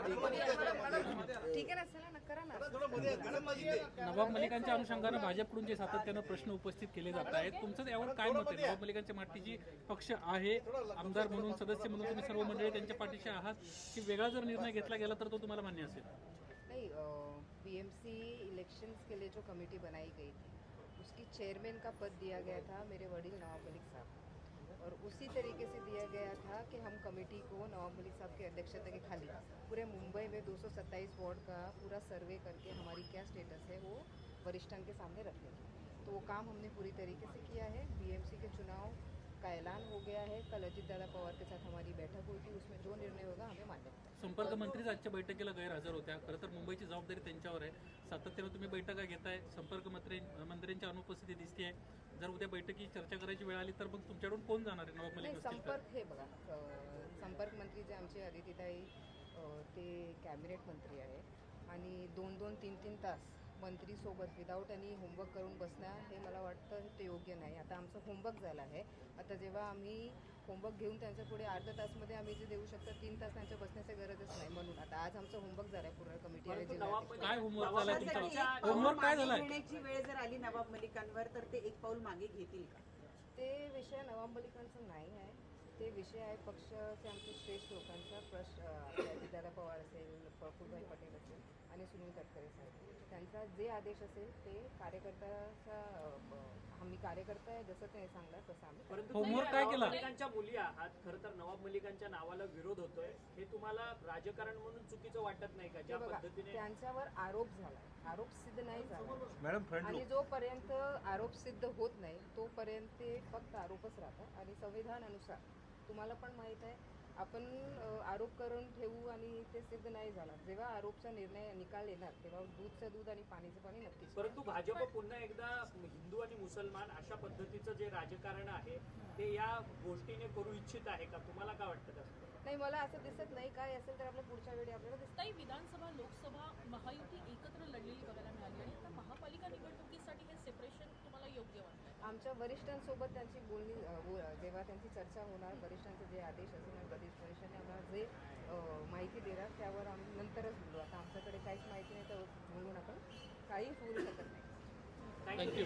ठीक आहे ना, चला ना, करा ना. नवाब मलिकांच्या अनुषंगानं भाजपकडून जे सातत्यानं प्रश्न उपस्थित केले जात आहेत, तुमचं यावर काय मत आहे? नवाब मलिकांच्या पाठीशी पक्ष आहे, आमदार म्हणून, सदस्य म्हणून तुम्ही सर्व मंडळी त्यांच्या पाठीशी आहात, की वेगळा जर निर्णय घेतला गेला तर तो तुम्हाला मान्य असेल? नहीं, बीएमसी इलेक्शंस के लिए जो कमेटी बनाई गई थी उसकी चेयरमैन का पद दिया गया था मेरे वडील नवाब मलिक साहब, और उसी तरीके से दिया गया था कि हम कमेटी को नवाब मलिक साहब की अध्यक्षता के खाली पूरे मुंबई में 227 वार्ड का पूरा सर्वे करके हमारी क्या स्टेटस है वो वरिष्ठान के सामने रखने की, तो वो काम हमने पूरी तरीके से किया है। बीएमसी के चुनाव का ऐलान हो गया है, कल अजित दादा पवार के साथ हमारी बैठक हुई थी, उसमें जो निर्णय होगा हमें मान्य है। संपर्क मंत्रीच आजच्या बैठकीला गैरहजर होत्या. खरं तर मुंबईची जबाबदारी त्यांच्यावर आहे. सातत्यानं तुम्ही बैठका घेताय, संपर्क मंत्र्यांची अनुपस्थिती दिसते आहे. जर उद्या बैठकी चर्चा करायची वेळ आली तर मग तुमच्याकडून कोण जाणार आहे? नवाब मलिक नसतील तर? संपर्क हे बघा, संपर्क मंत्री जे आमचे अदितीताई ते कॅबिनेट मंत्री आहे आणि 2-2, 3-3 तास मंत्रीसोबत विदाऊट एनी होमवर्क करून बसणं हे मला वाटतं ते योग्य नाही. आता आमचं होमवर्क झालं आहे. आता जेव्हा आम्ही होमवर्क घेऊन त्यांच्या पुढे अर्ध्या तासमध्ये आम्ही जे देऊ शकतो 3 तास त्यांच्या बसण्याची गरजच नाही. म्हणून आता आज आमचं होमवर्क झालं आहे पूर्ण कमिटी आणि काय होमवर्क झाला तुमचा? होमवर्क काय झालाय? घेण्याची वेळ जर आली नवाब मलिकांवर तर ते एक पाऊल मागे घेतील का? ते विषय नवाब मलिकांचा नाही आहे, ते विषय आहे पक्षाचे आमचे श्रेष्ठ लोकांचा. अजितदादा पवार असेल, प्रफुल्लभाई पटेल असेल आणि सुनील तटकरे साहेब, त्यांचा जे आदेश असेल ते कार्यकर्त्याचा, आम्ही कार्यकर्ता आहे जसं ते सांगणार तसं आम्ही. परंतु होमवर्क काय केला? मलिकांच्या मुली आहात, खरं तर नवाब मलिकांच्या नावाला विरोध होतोय, हे तुम्हाला राजकारण म्हणून चुकीचं वाटत नाही का? ज्या पद्धतीने त्यांच्यावर आरोप झाला, आरोप सिद्ध नाही झाला मॅडम, आणि जोपर्यंत आरोप सिद्ध होत नाही तोपर्यंत ते फक्त आरोपच राहतात. आणि संविधानानुसार तुम्हाला पण माहीत आहे, आपण आरोप करून ठेवू आणि ते सिद्ध नाही झाला, जेव्हा आरोपचा निर्णय निकाल येणार तेव्हा दूधचं दूध आणि पाणीचं पाणी नक्कीच. परंतु भाजप पुन्हा एकदा हिंदू आणि मुसलमान अशा पद्धतीचं जे राजकारण आहे ते या गोष्टीने करू इच्छित आहे का? तुम्हाला काय वाटतं त्याचं? नाही, मला असं दिसत नाही. काय असेल तर आपल्या पुढच्या वेळी आपल्याला दिसतं. ताई, विधानसभा लोकसभा महायुती एकत्र लढलेली बघायला मिळाली आणि आता महापालिका निवडणुकीसाठी हे सेपरेशन तुम्हाला योग्य वाटतं? आमच्या वरिष्ठांसोबत त्यांची बोलणी, जेव्हा त्यांची चर्चा होणार, वरिष्ठांचे जे आदेश असेल वरिष्ठांनी आम्हाला जे माहिती देणार त्यावर आम्ही नंतरच बोलू. आता आमच्याकडे काहीच माहिती नाही तर बोलून आपण काहीच बोलू शकत नाही. थँक्यू.